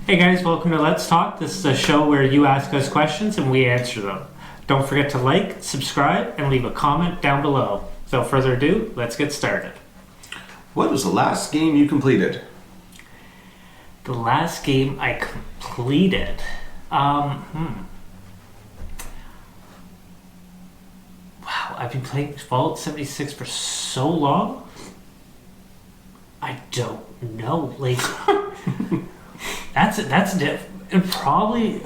Hey guys, welcome to Let's Talk. This is a show where you ask us questions and we answer them. Don't forget to like, subscribe, and leave a comment down below. Without further ado, let's get started. What was the last game you completed? The last game I completed. Wow, I've been playing Fallout 76 for so long. I don't know. Like, it probably.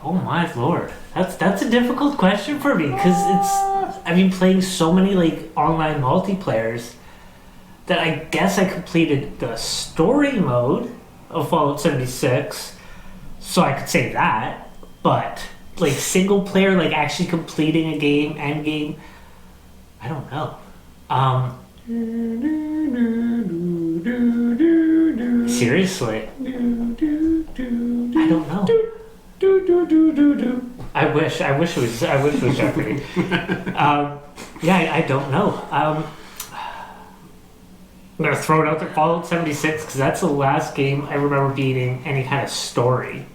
Oh my lord, that's a difficult question for me because I've been playing so many like online multiplayers that I guess I completed the story mode of Fallout 76, so I could say that. But like single player, like actually completing a game, end game, I don't know. Seriously, I don't know. I wish it was Jeopardy. I don't know. I'm gonna throw it out there, Fallout 76, because that's the last game I remember beating any kind of story.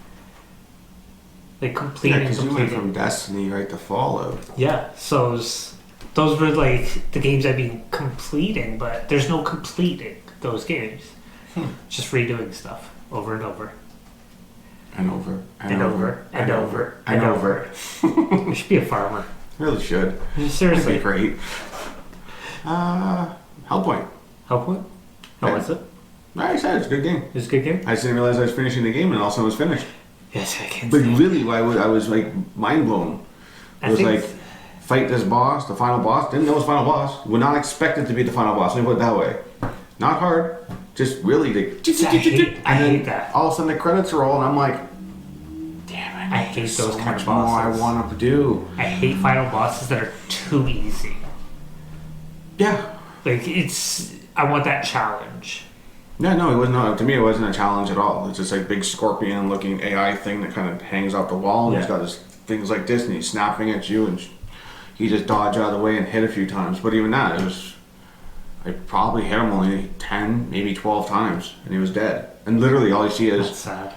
Like completing. Because you went from Destiny right to Fallout. Yeah, so those were like the games I've been completing, but there's no completing those games. Just redoing stuff over and over. And over. You should be a farmer. Really should. Seriously. That'd be great. Hellpoint. Hellpoint? How was it? Like I said, it's a good game. It was a good game? I just didn't realize I was finishing the game and all of a sudden it was finished. Yes, I can But see. really, I was like mind blown. It was like, fight this boss, the final boss. Didn't know it was final boss. Would not expect it to be the final boss. Let me put it that way. Not hard. Just really like. I hate that. All of a sudden the credits roll and I'm like, damn it. I hate those so kind much of more bosses. I want to do. I hate final bosses that are too easy. Yeah. Like, I want that challenge. Yeah, no, it wasn't. To me, it wasn't a challenge at all. It's just like big scorpion-looking AI thing that kind of hangs off the wall, and he's got his things like this, and he's snapping at you, and he just dodged out of the way and hit a few times. But even that, I probably hit him only 10, maybe 12 times, and he was dead. And literally, all you see is That's sad.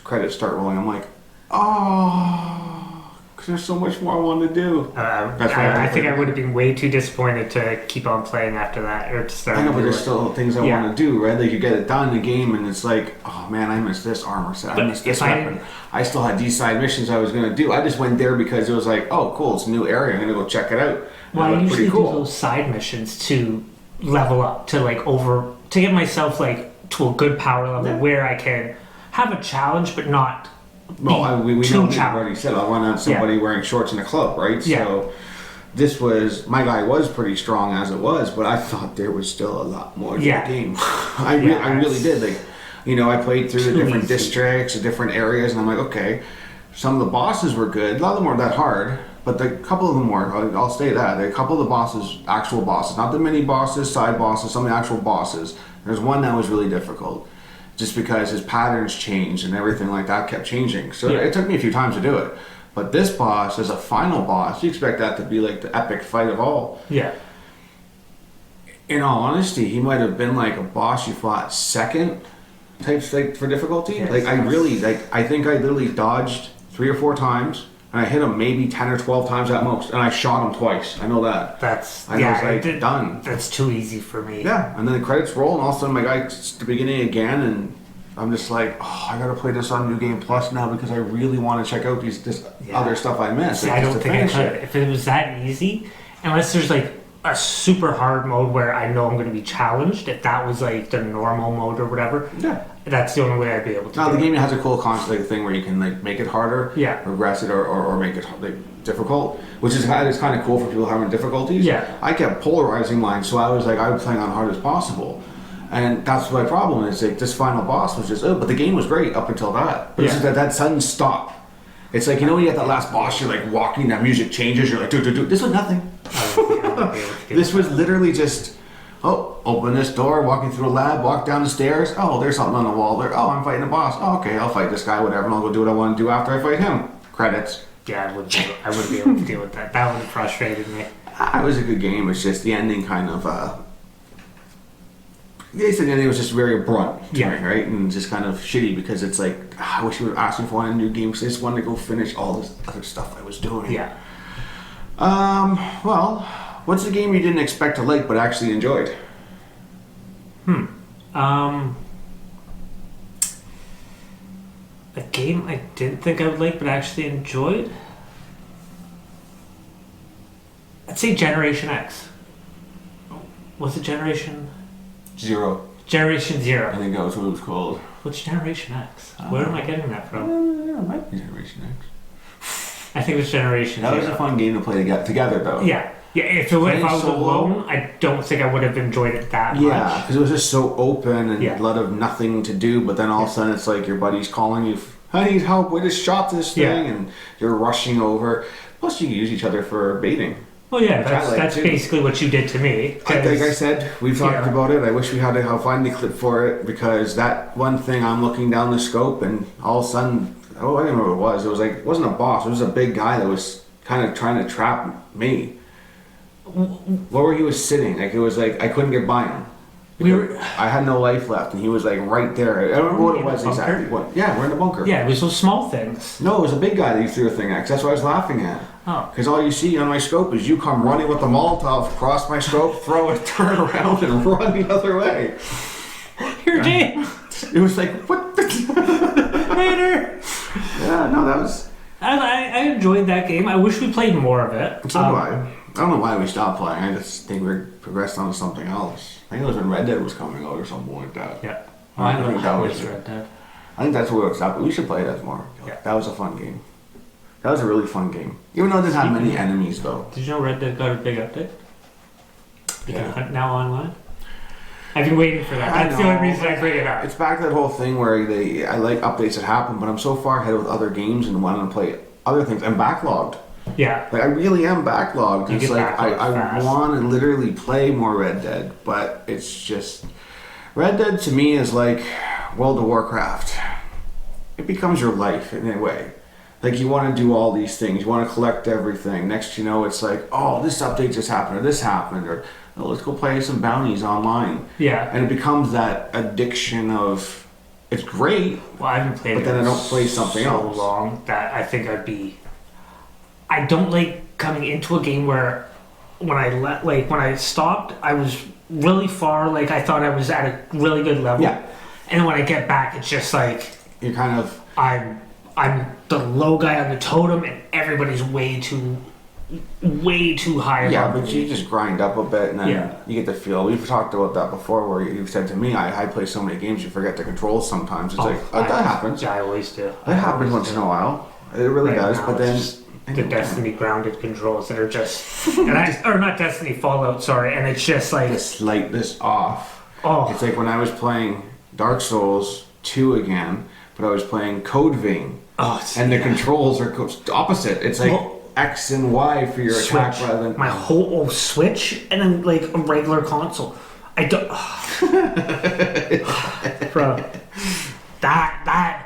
credits start rolling. I'm like, oh, because there's so much more I want to do. I think I would have been way too disappointed to keep on playing after that, or to start. I know, but there's still things I Yeah. want to do, right? Like you get it done in the game, and it's like, oh man, I missed this armor set, I missed this weapon. I still had these side missions I was going to do. I just went there because it was like, oh cool, it's a new area, I'm going to go check it out. Well, I usually pretty cool. do those side missions to level up, to get myself like to a good power level where I can have a challenge, but not. Well, we know you've already said I'll run on somebody wearing shorts in a club, right? Yeah. So this was, my guy was pretty strong as it was, but I thought there was still a lot more to the game. I really did. Like, you know, I played through the different districts, the different areas, and I'm like, okay, some of the bosses were good. A lot of them weren't that hard, but a couple of them were. I'll say that. A couple of the bosses, actual bosses, not the mini bosses, side bosses, some of the actual bosses. There's one that was really difficult. Just because his patterns changed and everything like that kept changing. So it took me a few times to do it. But this boss, as a final boss, you expect that to be like the epic fight of all. Yeah. In all honesty, he might have been like a boss you fought second type for difficulty. Yes. Like I think I literally dodged 3 or 4 times. And I hit him maybe 10 or 12 times at most. And I shot him twice. I know that. I was done. That's too easy for me. Yeah, and then the credits roll, and all of a sudden my guy's at the beginning again, and I'm just like, oh, I gotta play this on New Game Plus now because I really want to check out this other stuff I missed. See, I don't think I could. If it was that easy, unless there's like a super hard mode where I know I'm going to be challenged, if that was like the normal mode or whatever, that's the only way I'd be able to. Now the game has a cool constant thing where you can like make it harder, regress it, or make it like difficult, which is kind of cool for people having difficulties. Yeah, I kept polarizing mine, so I was playing on hard as possible. And that's my problem. Is like this final boss was just, but the game was great up until that. But it's just that sudden stop. It's like, you know, when you get that last boss, you're like walking, that music changes, you're like, do. This was nothing. This was literally just, open this door, walking through a lab, walk down the stairs. Oh, there's something on the wall there. Oh, I'm fighting a boss. Oh, okay, I'll fight this guy, whatever, and I'll go do what I want to do after I fight him. Credits. Yeah, I wouldn't be able to deal with that. That would have frustrated me. It was a good game. It's just the ending kind of they said it was just very abrupt to Yeah. me, right? And just kind of shitty because it's like, I wish you would have asked me for one new game because I just wanted to go finish all this other stuff I was doing. Yeah. Well, what's the game you didn't expect to like but actually enjoyed? A game I didn't think I would like but actually enjoyed? I'd say Generation X. Was it Generation? Zero. Generation I Zero. think that was what it was called. What's Generation X? Where am I getting that from? Yeah, it might be Generation X. I think it was Generation That Zero. was a fun game to play together, though. Yeah. Yeah, if I was solo? alone, I don't think I would have enjoyed it that much. Yeah, because it was just so open and Yeah. a lot of nothing to do, but then all of a sudden it's like your buddy's calling you, I need help, we just shot this thing, Yeah. and you're rushing over. Plus you can use each other for baiting. Well, yeah, Which I that's, like, that's too. basically what you did to me. Like I said, we've talked Yeah. about it. I wish we had to find the clip for it because that one thing I'm looking down the scope and all of a sudden, I don't remember what it was. It was like, it wasn't a boss, it was a big guy that was kind of trying to trap me. Where he was sitting, like it was like I couldn't get by him. We were- I had no life left, and he was like right there. I don't remember what it In the was bunker? exactly. What? Yeah, we're in the bunker. Yeah, it was those small things. No, it was a big guy that you threw a thing at. 'Cause that's what I was laughing at. Oh. Because all you see on my scope is you come running with the Molotov across my scope, throw it, turn around, and run the other way. Here, James. It was like what? Later. Yeah, no, that was. I enjoyed that game. I wish we played more of it. So do I. I don't know why we stopped playing. I just think we progressed on to something else. I think it was when Red Dead was coming out or something like that. Yeah. I don't think know that how was it's it. Red Dead. I think that's where it stopped. We should play that more. Yeah. That was a fun game. That was a really fun game. Even though it didn't have many enemies, though. Did you know Red Dead got a big update? You Yeah. can hunt now online. I've been waiting for that. I That's the only know. reason I bring it up. It's back to that whole thing where I like updates that happen, but I'm so far ahead with other games and wanting to play other things. I'm backlogged. Yeah. Like I really am backlogged. You It's get like backlogged I fast. want to literally play more Red Dead, but it's just Red Dead to me is like World of Warcraft. It becomes your life in a way. Like you want to do all these things, you want to collect everything. Next, you know, it's like, oh, this update just happened, or this happened, or oh, let's go play some bounties online. Yeah. And it becomes that addiction of it's great. Well, I haven't played But it then I in don't play something so else. long that I think I'd be. I don't like coming into a game where when I stopped, I was really far. Like I thought I was at a really good level. Yeah. And when I get back, it's just like You're kind of I'm the low guy on the totem, and everybody's way too high. yeah, above but me. you just grind up a bit and then Yeah. you get the feel. We've talked about that before where you've said to me, I play so many games you forget the controls sometimes. It's like, oh, that happens. I always do. That happens once in a while. It really Right does, now, but then... it's just the Destiny grounded controls that are just, or not Destiny, Fallout, sorry, and it's just like, This light this off. oh, It's like when I was playing Dark Souls 2 again, but I was playing Code Vein, oh, it's, and the controls are opposite. It's like Well, X and Y for your attack Switch, rather than... my whole Switch, and then like a regular console. I don't, bro,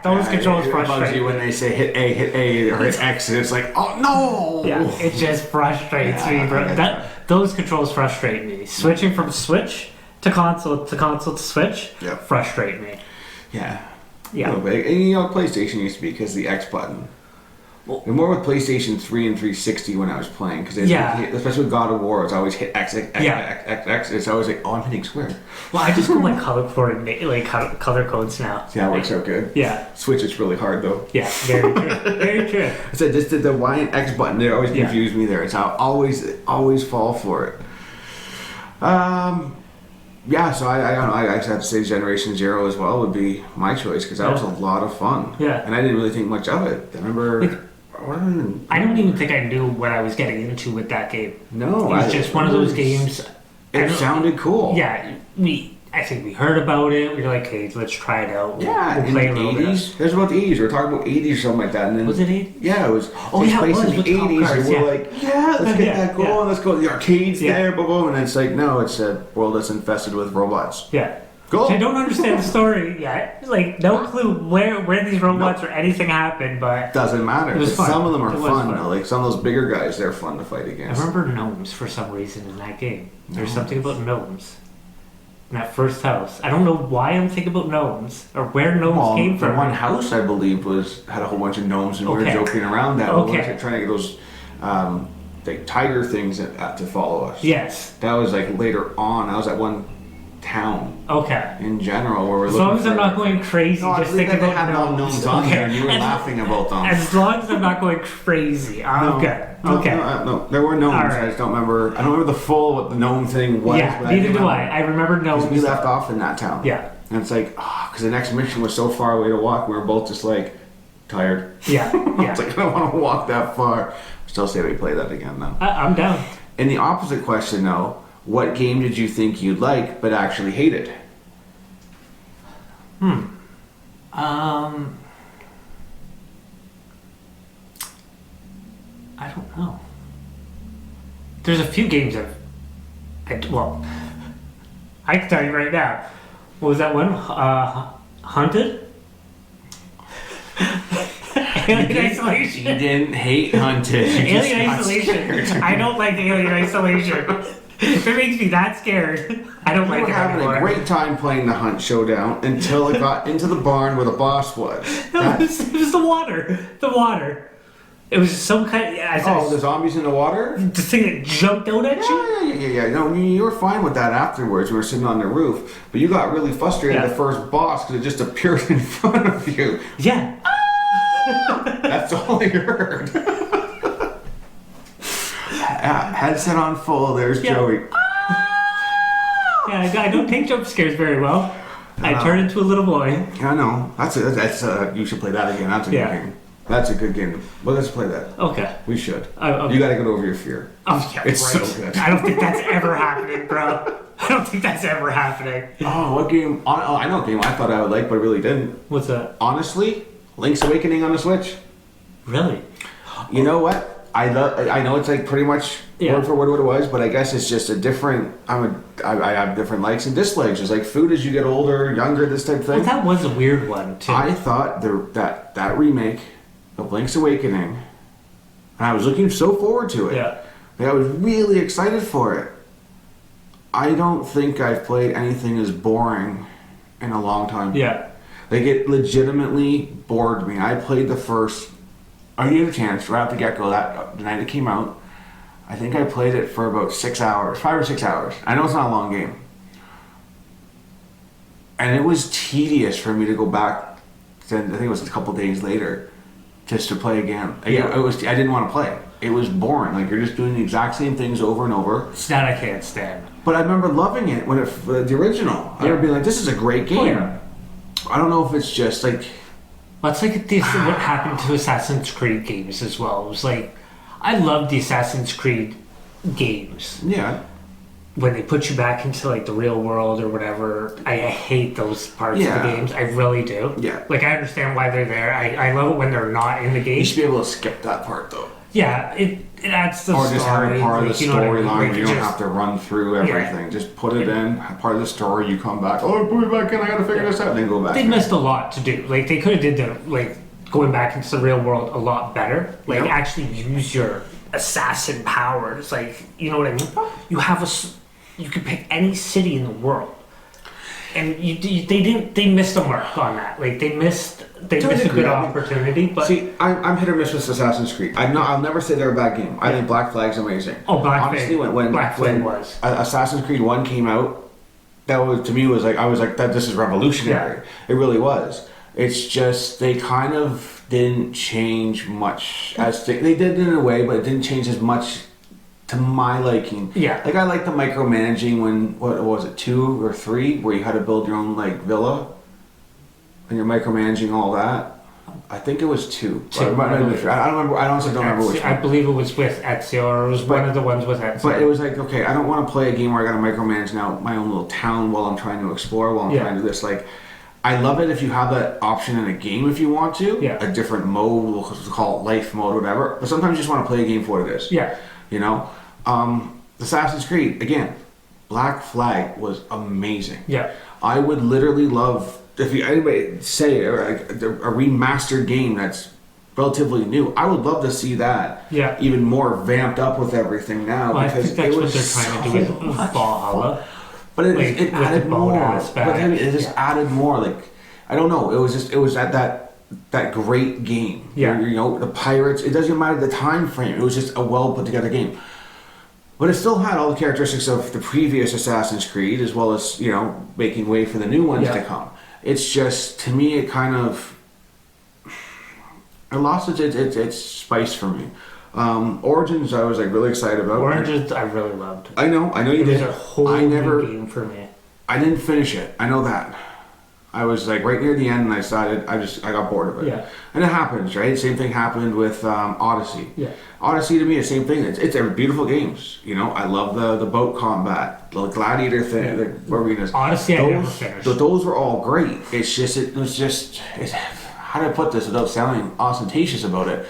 those controls It bugs frustrate you me. when they say hit A, or hit X, and it's like, oh no! Yeah, it just frustrates Yeah, me, bro. I get Those controls frustrate me. Switching from Switch to console to Switch Yep. frustrate me. Yeah. Yeah. A little bit. And you know, PlayStation used to be because the X button. Well- And more with PlayStation 3 and 360 when I was playing, because Yeah. especially with God of War, it's always hit X, X, X, Yeah. X, X, X. It's always like, oh, I'm hitting square. Well, I just go like color coordinate, like color codes now. See, that works out good. Yeah, Switch is really hard though. yeah, very true, very true. I said just the Y and X button, they always Yeah. confuse me there. It's how I always fall for it. Yeah, so I don't know. I actually have to say Generation Zero as well would be my choice because that was a lot of fun. Yeah. And I didn't really think much of it. I remember. Like, I don't even think I knew what I was getting into with that game. No, It was just one of those games. I It don't- sounded cool. Yeah, I think we heard about it. We were like, hey, let's try it out. Yeah, we'll in play the a little bit. 80s. There's about the 80s. We were talking about 80s or something like that. And then, Was it 80s? Yeah, it was. Oh, takes yeah, it place was in the with Top 80s. Cars, and we're yeah. like, yeah, let's get Yeah, that going. yeah. Let's go. The arcade's Yeah. there, boom, boom. And it's like, no, it's a world that's infested with robots. Yeah. Go. I don't understand the story yet. Like, no clue where these robots or anything happened, but Doesn't matter. It was But fun. some of them are It was fun. fun. Though. Like some of those bigger guys, they're fun to fight I against. remember gnomes for some reason in that game. There's Gnomes. something about gnomes. in that first house. I don't know why I'm thinking about gnomes or where gnomes came the from. one house I believe had a whole bunch of gnomes, and we were Okay. joking around that. Okay. We were trying to get those like tiger things to follow us. Yes. That was like later on. I was at one town Okay. in general where we're As looking. long as I'm not going crazy, No, I just believe thinking that they about had all gnomes. gnomes on there, and you were laughing about them. As long as I'm not going crazy, I'm good. Okay. No, there were gnomes. All right. I just don't remember. I don't remember the full what the gnome thing was. Yeah, but neither do remember. I remember gnomes. We left off in that town. Yeah. And it's like, because the next mission was so far away to walk, we were both just like tired. Yeah. Yeah. It's like, I don't want to walk that far. Still say we play that again though. I'm down. And the opposite question though, what game did you think you'd like but actually hated? I don't know. There's a few games well, I can tell you right now. What was that one? Hunted? Alien Isolation. You didn't hate Hunted. You just Alien got Isolation. scared. I don't like Alien Isolation. If it makes me that scared, I don't We like were it having anymore. a great time playing the Hunt Showdown until it got into the barn where the boss was. No, it was the water. The water. It was some kind of... The zombies in the water? the thing that jumped out at you? Yeah. No, you were fine with that afterwards. We were sitting on the roof, but you got really frustrated at Yeah. the first boss because it just appeared in front of you. Yeah. That's all you heard. Headset on full. There's Yeah. Joey. Yeah, I don't take jump scares very well. I turn into a little boy. I know. That's you should play that again. That's a Yeah. good game. That's a good game. Well, let's play that. Okay. We should. Okay. You got to get over your fear. Oh, yeah, It's right. so good. I don't think that's ever happening, bro. I don't think that's ever happening. Oh, what game? Oh, I know a game I thought I would like, but I really didn't. What's that? Honestly, Link's Awakening on the Switch. Really? You know what? I know it's like pretty much Yeah. word for word what it was, but I guess it's just a different. I have different likes and dislikes. It's like food as you get older, younger, this type of thing. Well, that was a weird one, too. I thought that remake of Link's Awakening, and I was looking so forward to it. Yeah. Like, I was really excited for it. I don't think I've played anything as boring in a long time. Yeah. Like, it legitimately bored me. I played the first. I gave it a chance right at the get go the night it came out. I think I played it for about 6 hours, 5 or 6 hours. I know it's not a long game. And it was tedious for me to go back, I think it was a couple days later, just to play again. Yeah. I didn't want to play. It was boring. Like, you're just doing the exact same things over and over. It's that I can't stand. But I remember loving it when the original. I remember being like, this is a great game. Oh, yeah. I don't know if it's just like... Well, it's like this, what happened to Assassin's Creed games as well. It was like, I love the Assassin's Creed games. Yeah. When they put you back into like the real world or whatever, I hate those parts Yeah. of the games. I really do. Yeah. Like, I understand why they're there. I love it when they're not in the game. You should be able to skip that part though. Yeah, it adds to the Or story. just have a part of the like, you know what I mean? storyline Like, where you don't just- have to run through everything. Just put it in, part of the story, you come back, oh, put me back in, I gotta figure this out, and then go back. They missed a lot to do. Like, they could have did the, like, going back into the real world a lot better. Like, Yep. actually use your assassin powers. Like, you know what I mean? You have you can pick any city in the world. And they missed a mark on that. Like, they missed a good opportunity. But see, I'm hit or miss with Assassin's Creed. I'll never say they're a bad game. I think Black Flag's amazing. Oh, Black Honestly, Flag. when Black Flag was. Assassin's Creed 1 came out, that was, to me, was like, I was like, this is revolutionary. Yeah. It really was. It's just, they kind of didn't change much. They did in a way, but it didn't change as much to my liking. Yeah. Like, I like the micromanaging when, what was it, 2 or 3, where you had to build your own, like, villa, and you're micromanaging all that. I think it was 2. I don't remember. I honestly don't remember which one. I believe it was with Ezio, or it was one of the ones with Ezio. But it was like, okay, I don't want to play a game where I got to micromanage now my own little town while I'm trying to explore, while I'm trying to do this. Like, I love it if you have that option in a game if you want to. Yeah. A different mode, we'll call it life mode, whatever. But sometimes you just want to play a game for what it is. Yeah. You know? Assassin's Creed, again, Black Flag was amazing. Yeah. I would literally love, if anybody say a remastered game that's relatively new, I would love to see that. Yeah. Even more vamped up with everything now. Well, I because think that's it what was they're trying to do with so much Valhalla. But it added more. But then it just added more. Like, I don't know. It was at that great game. Yeah. You know, the Pirates. It doesn't matter the time frame. It was just a well put together game. But it still had all the characteristics of the previous Assassin's Creed, as well as, you know, making way for the new ones to come. It's just, to me, it kind of it lost its spice for me. Origins, I was like really excited about. Origins, I really loved. I know you did. It was a whole new game for me. I didn't finish it. I know that. I was like right near the end, and I got bored of it. Yeah. And it happens, right? Same thing happened with Odyssey. Yeah. Odyssey to me, the same thing. It's beautiful games. You know, I love the boat combat, the gladiator thing, the arenas. Odyssey, I never finished. Those were all great. It's just how do I put this without sounding ostentatious about it?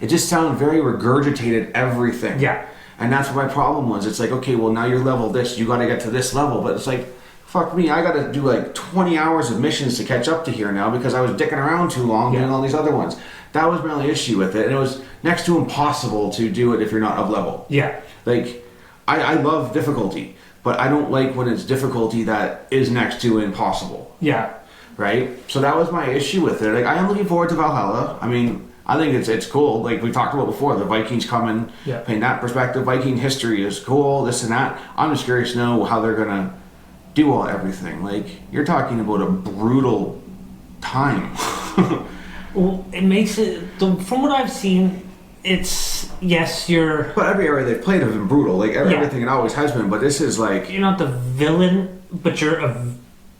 It just sounded very regurgitated everything. Yeah. And that's what my problem was. It's like, okay, well now you're level this, you got to get to this level, but it's like, fuck me, I got to do like 20 hours of missions to catch up to here now because I was dicking around too long doing all these other ones. That was my only issue with it, and it was next to impossible to do it if you're not up level. Yeah. Like, I love difficulty, but I don't like when it's difficulty that is next to impossible. Yeah. Right? So that was my issue with it. Like, I am looking forward to Valhalla. I mean, I think it's cool. Like we talked about before, the Vikings coming, in that perspective, Viking history is cool, this and that. I'm just curious to know how they're going to do everything. Like, you're talking about a brutal time. Well, it makes it, from what I've seen, it's, yes, you're... But every area they've played have been brutal. Like, everything it always has been. But this is like... You're not the villain, but you're a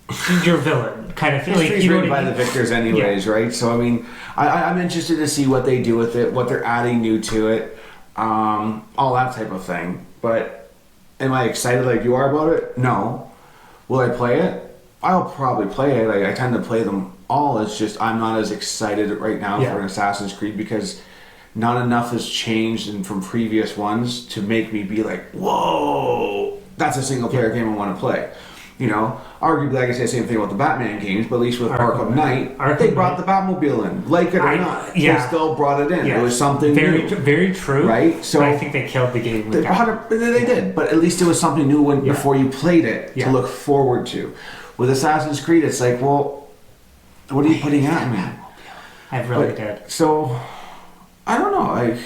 villain, kind of thing. History's like, written by the victors anyways, right? So, I mean, I'm interested to see what they do with it, what they're adding new to it, all that type of thing. But am I excited like you are about it? No. Will I play it? I'll probably play it. I tend to play them all. It's just I'm not as excited right now for an Assassin's Creed because not enough has changed from previous ones to make me be like, whoa, that's a single player game I want to play. You know, arguably I can say the same thing about the Batman games, but at least with Arkham Knight, they brought the Batmobile in. Like it or not, they still brought it in. It was something new. Very true. Right? So I think they killed the game with that. They did, but at least it was something new before you played it to look forward to. With Assassin's Creed, it's like, well, what are you putting at me? I really did. So, I don't know.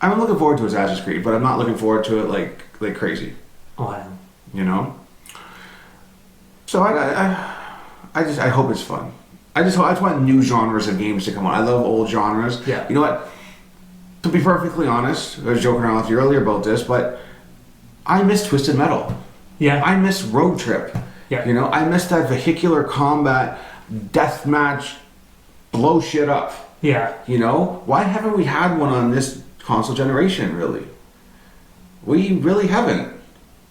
I'm looking forward to Assassin's Creed, but I'm not looking forward to it like crazy. Oh, I am. You know? So I hope it's fun. I just want new genres of games to come on. I love old genres. Yeah. You know what? To be perfectly honest, I was joking around with you earlier about this, but I miss Twisted Metal. Yeah. I miss Road Trip. Yeah. You know, I miss that vehicular combat, deathmatch, blow shit up. Yeah. You know? Why haven't we had one on this console generation, really? We really haven't.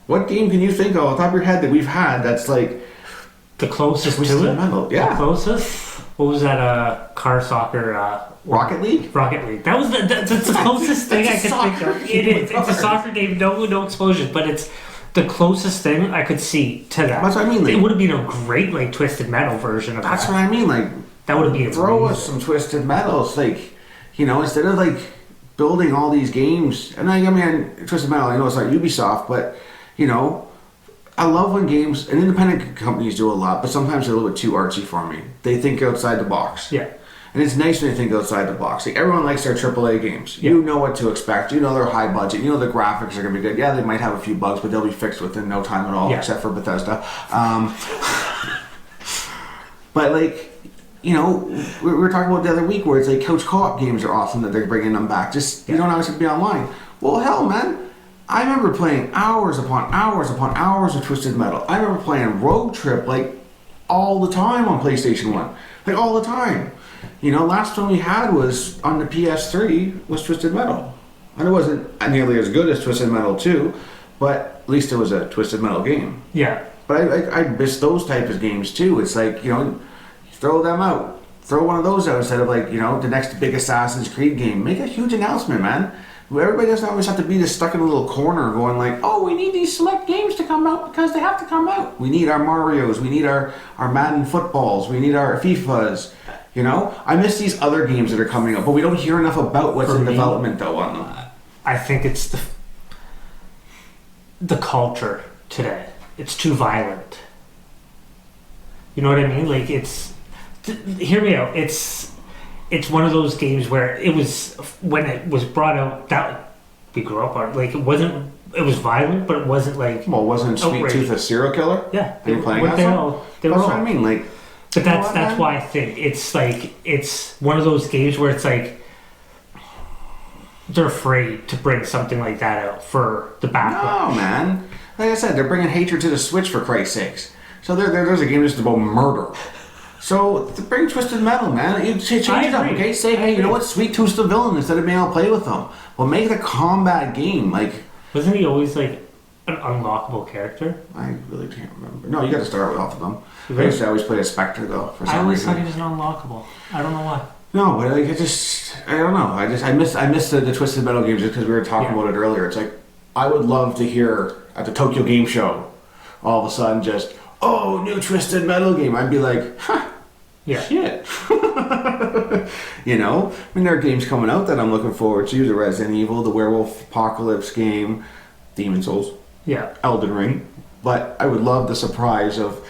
What game can you think of off the top of your head that we've had that's like the closest to it? Metal? Yeah. The closest? What was that car soccer Rocket League? Rocket League. That was that's the closest thing I could think of. It is. It's a soccer game, no explosions, but it's the closest thing I could see to that. That's what I mean. Like, it would have been a great like Twisted Metal version of that. That's what I mean. Like, that would have been throw us some Twisted Metals. Like, you know, instead of like building all these games. And I mean, Twisted Metal, I know it's not Ubisoft, but you know, I love when games and independent companies do a lot, but sometimes they're a little bit too artsy for me. They think outside the box. Yeah. And it's nice when they think outside the box. Like, everyone likes their AAA games. Yeah. You know what to expect. You know they're high budget. You know the graphics are going to be good. Yeah, they might have a few bugs, but they'll be fixed within no time at all, except for Bethesda. But, like, you know, we were talking about the other week where it's like couch co-op games are awesome that they're bringing them back. Just, you don't always have to be online. Well, hell, man. I remember playing hours upon hours upon hours of Twisted Metal. I remember playing Road Trip, like, all the time on PlayStation 1. Like, all the time. You know, last one we had was on the PS3 was Twisted Metal. And it wasn't nearly as good as Twisted Metal 2, but at least it was a Twisted Metal game. Yeah. But I miss those types of games too. It's like, you know, throw them out. Throw one of those out instead of like, you know, the next big Assassin's Creed game. Make a huge announcement, man. Everybody doesn't always have to be just stuck in a little corner going like, oh, we need these select games to come out because they have to come out. We need our Marios. We need our Madden footballs. We need our FIFAs. You know? I miss these other games that are coming up, but we don't hear enough about what's in development though on them. I think it's the culture today. It's too violent. You know what I mean? Like hear me out. It's one of those games where it was when it was brought out that we grew up on. Like it was violent, but it wasn't like. Well, wasn't Sweet Tooth a serial killer? Yeah, Are you playing that? That's what I mean. Like, but that's why I think it's one of those games where it's like they're afraid to bring something like that out for the backlash. No, man. Like I said, they're bringing hatred to the Switch for Christ's sakes. So there's a game just about murder. So bring Twisted Metal, man. You change it up, okay? Say, hey, you know what? Sweet Tooth's the villain instead of being able to play with them. Well, make it a combat game. Like, wasn't he always like an unlockable character? I really can't remember. No, you got to start with off of them. Really? I used to always play a Spectre though. For some I always reason. thought he was unlockable. I don't know why. No, but like I don't know. I miss the Twisted Metal games just because we were talking about it earlier. It's like I would love to hear at the Tokyo Game Show, all of a sudden just new Twisted Metal game. I'd be like, huh, yeah, shit. You know, I mean there are games coming out that I'm looking forward to: the Resident Evil, the Werewolf Apocalypse game, Demon Souls, Elden Ring. But I would love the surprise of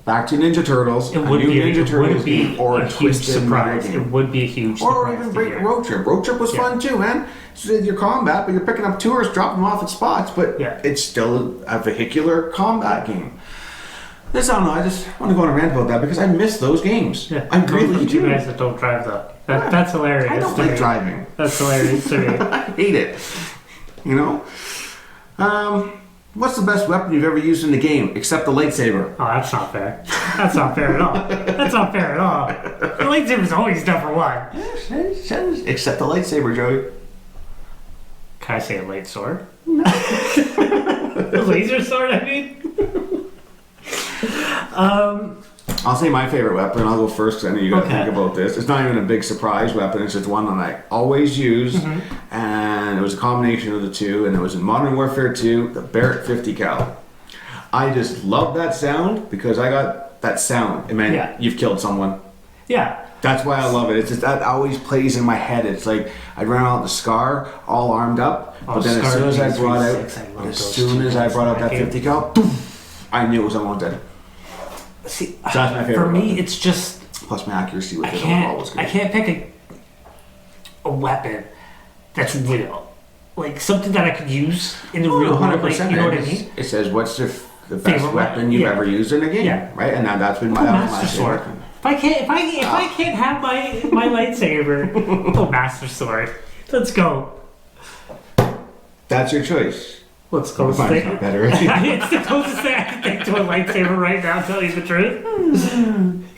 back to Ninja Turtles. It would be Ninja Turtles game or a huge surprise. It would be a huge surprise. Or even bring Road Trip. Road Trip was fun too, man. So your combat, but you're picking up tourists, dropping them off at spots, but it's still a vehicular combat game. I don't know. I just want to go on a rant about that because I miss those games. Yeah. I really do. You guys that don't drive though. That's hilarious. I don't like driving. That's hilarious to me. I hate it. You know? What's the best weapon you've ever used in the game, except the lightsaber? Oh, that's not fair. That's not fair at all. That's not fair at all. The lightsaber's always number one. Except the lightsaber, Joey. Can I say a light sword? A laser sword, I mean? I'll say my favorite weapon. I'll go first because I know you got to think about this. It's not even a big surprise weapon. It's just one that I always use. And it was a combination of the two. And it was in Modern Warfare 2, the Barrett 50 cal. I just love that sound because I got that sound. It meant you've killed someone. Yeah. That's why I love it. It's just that always plays in my head. It's like I'd run out the Scar all armed up. But then as soon as I brought out that 50 cal, I knew it was unwanted. See, so that's my favorite. For me, weapon. It's just plus my accuracy with it overall was good. I can't pick a weapon that's real, like something that I could use in the real world. Like, you know what I mean? It says what's the best weapon you've ever used in a game, right? And now that's been my Master Sword. If I can't have my lightsaber, Master Sword. Let's go. That's your choice. Let's go. Mine's not better. It's the closest thing I can think to a lightsaber right now, tell you the truth.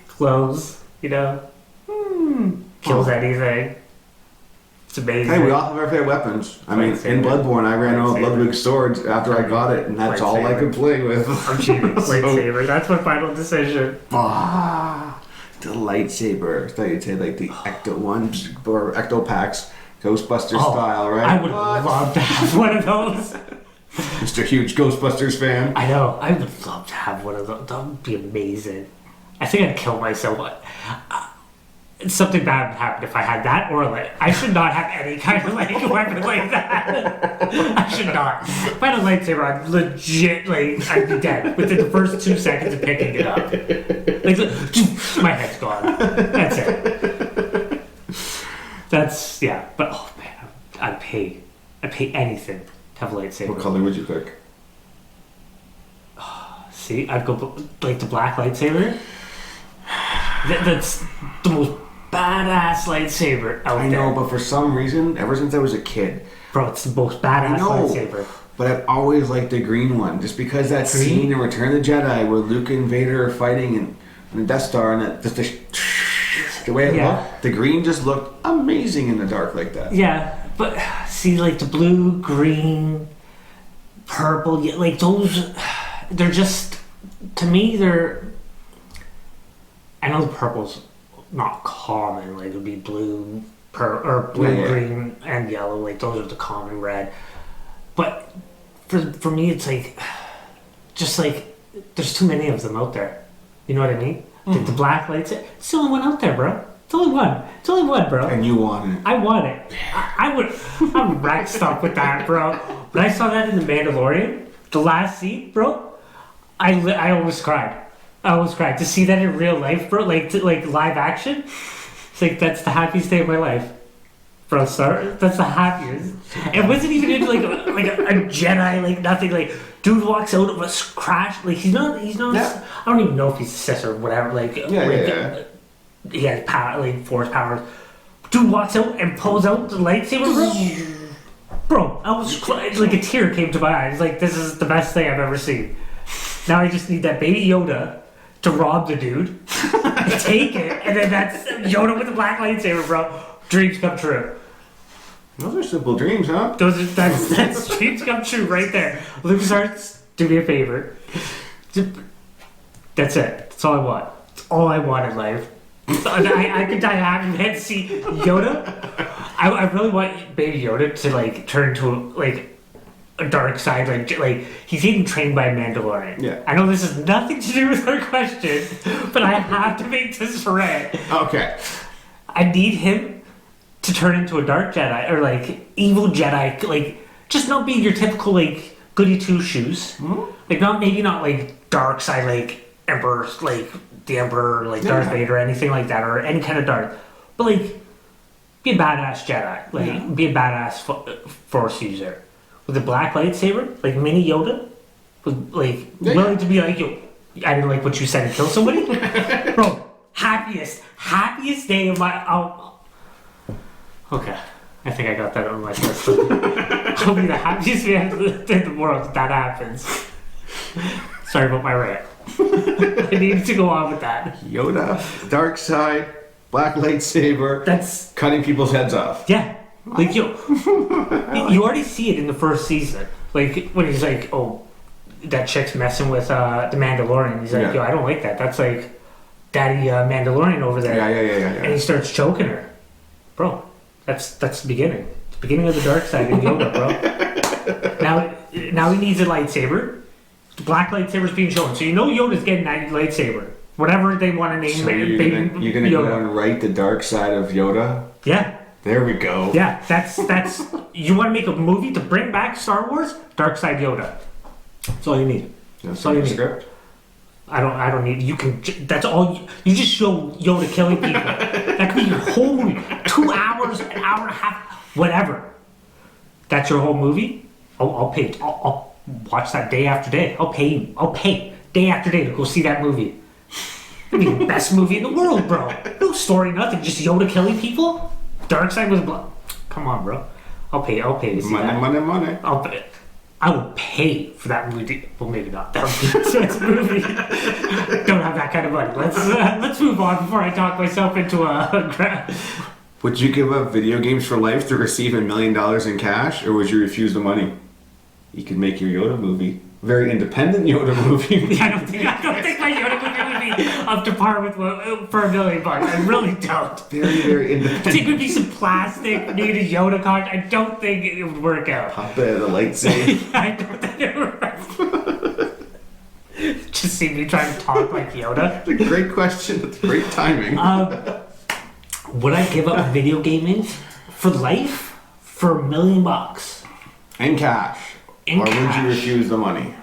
Close, kills anything. It's amazing. Hey, we all have our favorite weapons. I mean, in Bloodborne, I ran out of Ludwig swords after I got it, and that's all I could play with. I'm cheating. Lightsaber. That's my final decision. The lightsaber. I thought you'd say like the Ecto ones or Ecto packs, Ghostbusters style, right? I would love to have one of those. Mr. Huge Ghostbusters fan. I know. I would love to have one of those. That would be amazing. I think I'd kill myself. Something bad would happen if I had that, or like I should not have any kind of weapon like that. I should not. If I had a lightsaber, I'd legit I'd be dead within the first 2 seconds of picking it up. My head's gone. That's it. That's But oh man, I'd pay anything to have a lightsaber. What color would you pick? See, I'd go like the black lightsaber. That's the most badass lightsaber out there. I know, but for some reason, ever since I was a kid, bro, it's the most badass lightsaber. But I've always liked the green one, just because that scene in Return of the Jedi where Luke and Vader are fighting in the Death Star, and the way it looked, the green just looked amazing in the dark like that. Yeah, but see, like the blue, green, purple, like those, they're just, to me, I know the purple's not common, like it would be blue, green, and yellow, like those are the common red. But for me, it's like, just like, there's too many of them out there. You know what I mean? Like the black lights, it's the only one out there, bro. It's only one. It's only one, bro. And you want it. I want it. I'm wrecked up with that, bro. When I saw that in The Mandalorian, the last scene, bro, I almost cried. I almost cried to see that in real life, bro. Like live action. It's like that's the happiest day of my life. Bro, that's the happiest. It wasn't even into like a Jedi, like nothing. Like dude walks out of a crash. Like he's not. Yeah. I don't even know if he's a Sith or whatever. Like Yeah. he has power, like force powers. Dude walks out and pulls out the lightsaber, bro. I was like a tear came to my eyes. Like this is the best thing I've ever seen. Now I just need that baby Yoda to rob the dude, take it, and then that's Yoda with the black lightsaber, bro. Dreams come true. Those are simple dreams, huh? That's dreams come true right there. LucasArts, do me a favor. That's it. That's all I want. That's all I want in life. I could die happy and see Yoda. I really want Baby Yoda to like turn to like a dark side, like he's getting trained by a Mandalorian. Yeah. I know this has nothing to do with our question, but I have to make this right. Okay. I need him to turn into a dark Jedi or like evil Jedi, like just not being your typical like goody two shoes. Mm-hmm. Like not like dark side, like Emperor, like the Emperor, like Darth Vader, or anything like that, or any kind of dark. But like, be a badass Jedi, like be a badass Force user with a black lightsaber, like mini Yoda, with like willing to be like, yo, I didn't like what you said and kill somebody, bro. Happiest day of my. Okay, I think I got that on my list. I'll be the happiest man in the world if that happens. Sorry about my rant. I needed to go on with that. Yoda, dark side, black lightsaber. That's cutting people's heads off. Yeah, like you already see it in the first season. Like when he's like, "Oh, that chick's messing with the Mandalorian." He's like, "Yo, I don't like that. That's like Daddy Mandalorian over there." Yeah. And he starts choking her, bro. That's the beginning. The beginning of the dark side in Yoda, bro. Now he needs a lightsaber. The black lightsaber's being shown, so you know Yoda's getting that lightsaber. Whatever they want to name so it. You're gonna go and write the dark side of Yoda? Yeah. There we go. Yeah, that's you want to make a movie to bring back Star Wars? Dark Side Yoda. That's all you need. That's all you need. Script. I don't need. You can. That's all. You just show Yoda killing people. That could be your whole movie. 2 hours, an hour and a half, whatever. That's your whole movie. I'll pay. I'll watch that day after day. I'll pay you. I'll pay day after day to go see that movie. It'd be the best movie in the world, bro. No story, nothing. Just Yoda killing people. Darkseid was blood. Come on, bro. I'll pay to see that. Money. I will pay for that movie. Well, maybe not. That would be a expensive movie. Don't have that kind of money. Let's move on before I talk myself into a. Would you give up video games for life to receive $1 million in cash, or would you refuse the money? You could make your Yoda movie. Very independent Yoda movie. I don't think my Yoda movie would be up to par with for $1 million. I really don't. Very, very independent. I think it would be some plastic, need a Yoda card. I don't think it would work out. Puppet, a lightsaber. I don't think it would work. Just see me trying to talk like Yoda. That's a great question. That's great timing. Would I give up video gaming for life for $1 million? In cash. Or would you refuse the money?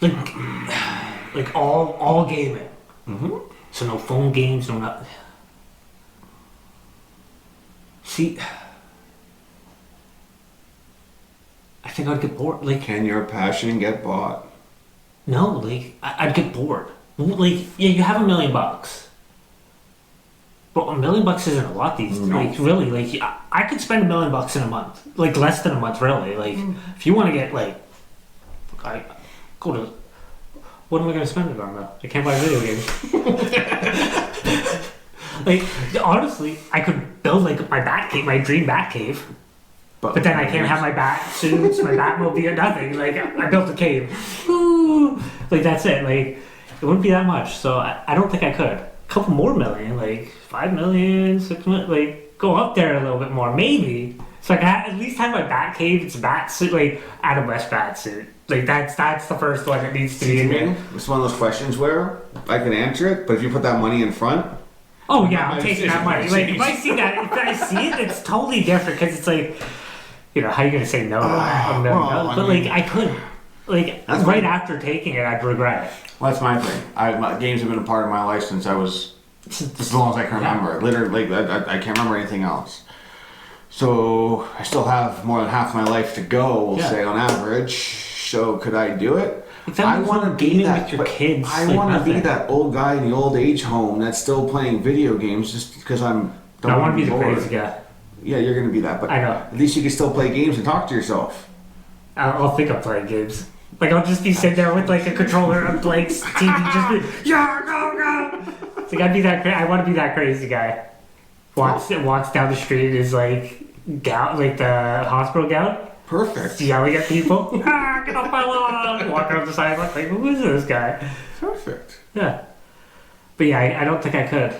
Like all gaming. Mm-hmm. So no phone games, no nothing. See, I think I'd get bored. Like, can your passion get bought? No, like I'd get bored. Like, yeah, you have $1 million, but $1 million isn't a lot these days. No. Like, really, like I could spend $1 million in a month. Like less than a month, really. Like, if you want to get like, I go to. What am I going to spend it on though? I can't buy video games. Like, honestly, I could build like my bat cave, my dream bat cave. But then I can't have my bat suits, my Batmobile, nothing. Like, I built a cave. Woo! Like, that's it. Like, it wouldn't be that much. So I don't think I could. A couple more million, like 5 million, 6 million, like, go up there a little bit more. Maybe. So I at least have my bat cave. It's a bat suit, like Adam West bat suit. Like that's the first one that needs to be in there. It's one of those questions where I can answer it, but if you put that money in front, oh yeah, I'm taking that money. Like if I see that, if I see it, it's totally different because it's like, you know, how are you gonna say no to that? No. But like I couldn't. Like right after taking it, I'd regret it. Well, that's my thing. Games have been a part of my life since I was as long as I can remember. Literally, like I can't remember anything else. So I still have more than half my life to go. We'll say on average. So could I do it? I want to be that with your kids. I want to be that old guy in the old age home that's still playing video games just because I'm. I want to be the crazy guy. Yeah, you're gonna be that, but I know. At least you can still play games and talk to yourself. I'll think I'm playing games. Like I'll just be sitting there with like a controller and like TV, just be go. It's like I'd be that. I want to be that crazy guy. Walks down the street in his like gown, like the hospital gown. Perfect. Yelling at people. Get off my lawn! Walking up the sidewalk like, who is this guy? Perfect. Yeah. But yeah, I don't think I could.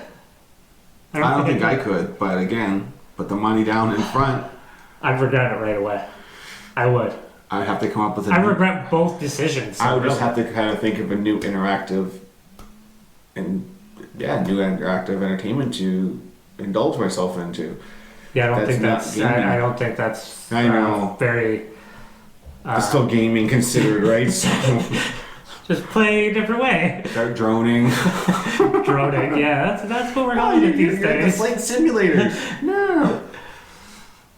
I don't think I could, but again, put the money down in front. I'd regret it right away. I would. I'd have to come up with I regret both decisions. So I would just have to kind of think of a new interactive entertainment to indulge myself into. Yeah, I don't think that's I know. Very. It's still gaming considered, right? So just play a different way. Start droning. Droning, yeah, that's what we're calling it these days. Flight simulators. No.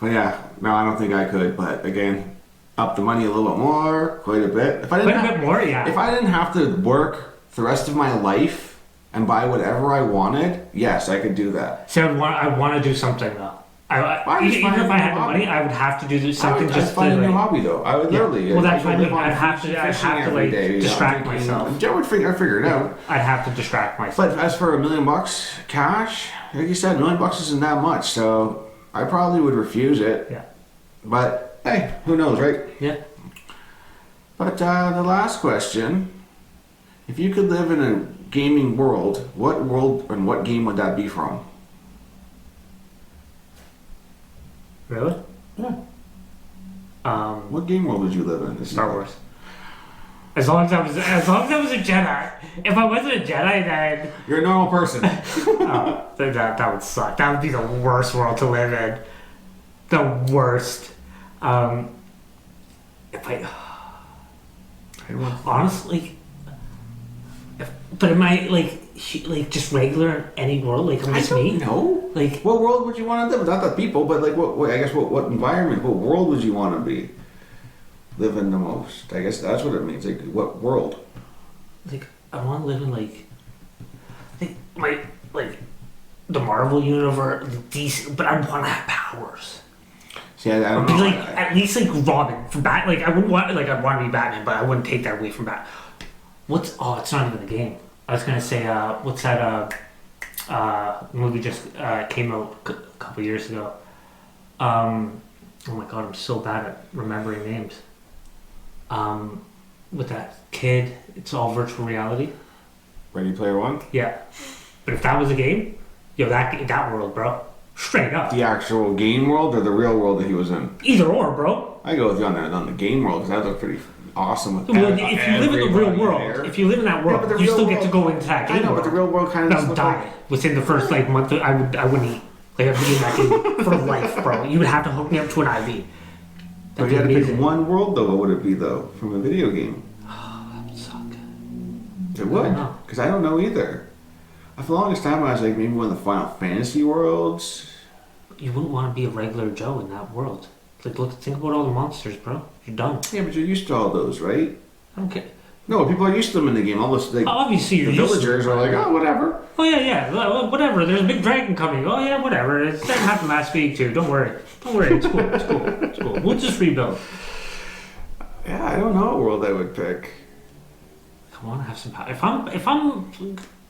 But yeah, no, I don't think I could. But again, up the money a little bit more, quite a bit. If I didn't have to work the rest of my life and buy whatever I wanted, yes, I could do that. So I want to do something though. Even if I had the money, I would have to do something just to find a new hobby though. I would literally. Well, that's what I mean. I'd have to like distract myself. I would figure it out. I'd have to distract myself. But as for $1 million cash, like you said, $1 million isn't that much, so I probably would refuse it. Yeah. But hey, who knows, right? Yeah. But the last question: if you could live in a gaming world, what world and what game would that be from? Really? Yeah. What game world would you live in? Star Wars. As long as I was a Jedi. If I wasn't a Jedi, then you're a normal person. That would suck. That would be the worst world to live in. The worst. If I honestly, but am I like just regular any world? Like I'm just me? No. Like what world would you want to live? Not the people, but like what I guess what environment, what world would you want to be? Live in the most. I guess that's what it means. Like what world? Like I want to live in like the Marvel universe, DC, but I want to have powers. See, I don't know. Like at least like Robin from Bat. Like I wouldn't want I'd want to be Batman, but I wouldn't take that away from Bat. It's not even a game. I was gonna say what's that movie just came out a couple years ago. Oh my god, I'm so bad at remembering names. With that kid, it's all virtual reality. Ready Player One? Yeah. But if that was a game, that world, bro. Straight up. The actual game world or the real world that he was in? Either or, bro. I go with you on the game world because that looks pretty awesome. With well, if you live in the real world, if you live in that world, you still get to go into that game. I know, but the real world kind of die within the first month. I wouldn't eat. Like I'd be in that game for life, bro. You would have to hook me up to an IV. But if you had to pick one world, though, what would it be, though, from a video game? Oh, that would suck. It would, because I don't know either. For the longest time, I was like, maybe one of the Final Fantasy worlds. You wouldn't want to be a regular Joe in that world. Like, think about all the monsters, bro. You're done. Yeah, but you're used to all those, right? I don't care. No, people are used to them in the game. All this, like, obviously, you're the villagers are like, oh, whatever. Oh yeah, whatever. There's a big dragon coming. Oh yeah, whatever. It didn't happen last week too. Don't worry. It's cool. We'll just rebuild. Yeah, I don't know what world I would pick. I want to have some power. If I'm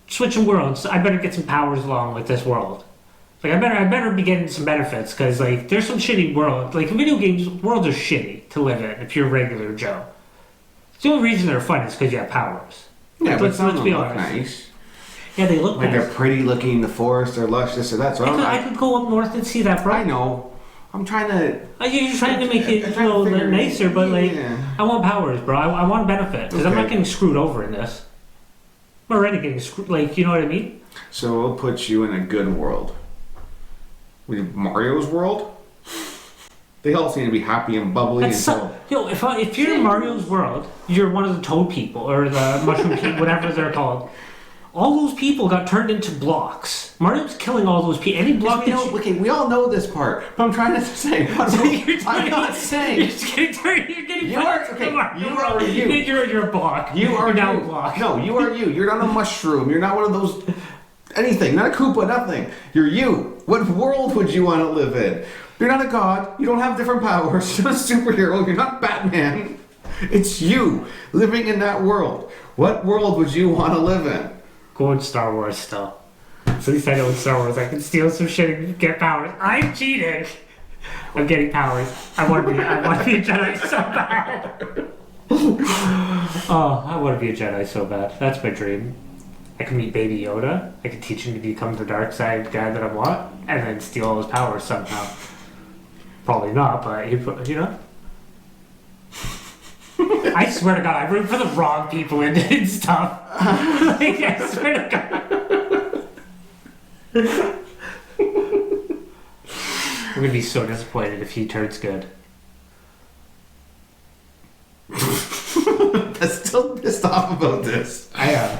switching worlds, I better get some powers along with this world. Like I better be getting some benefits because like there's some shitty world. Like video games, worlds are shitty to live in if you're a regular Joe. The only reason they're fun is because you have powers. Yeah, but let's be honest. Nice. Yeah, they look like nice. They're pretty looking. The forest, they're lush. This or that. So I could go up north and see that, bro. I know. I'm trying to. You're trying to make it a little bit nicer, but like, I want powers, bro. I want benefit because I'm not getting screwed over in this. I'm already getting screwed. Like, you know what I mean? So we'll put you in a good world. Mario's world. They all seem to be happy and bubbly. If you're in Mario's world, you're one of the toad people or the mushroom people, whatever they're called. All those people got turned into blocks. Mario's killing all those people. Any block we all know this part, but I'm trying to say. I'm not saying. You're getting you are you. You're a block. You're now a block. No, you are you. You're not a mushroom. You're not one of those. Anything. Not a Koopa. Nothing. You're you. What world would you want to live in? You're not a god. You don't have different powers. You're not a superhero. You're not Batman. It's you living in that world. What world would you want to live in? Go in Star Wars still. At least I know in Star Wars I can steal some shit and get powers. I'm cheating. I'm getting powers. I want to be a Jedi so bad. Oh, I want to be a Jedi so bad. That's my dream. I can meet Baby Yoda. I can teach him to become the dark side guy that I want, and then steal all his powers somehow. Probably not, but you know. I swear to God, I root for the wrong people and stuff. Like, I swear to God. I'm gonna be so disappointed if he turns good. I'm still pissed off about this. I am.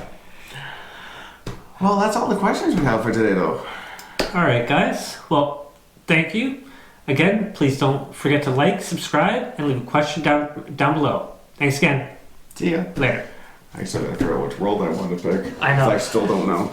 Well, that's all the questions we have for today, though. Alright, guys. Well, thank you. Again, please don't forget to like, subscribe, and leave a question down below. Thanks again. See ya. Later. I still gotta figure out which world I want to pick. I know. I still don't know.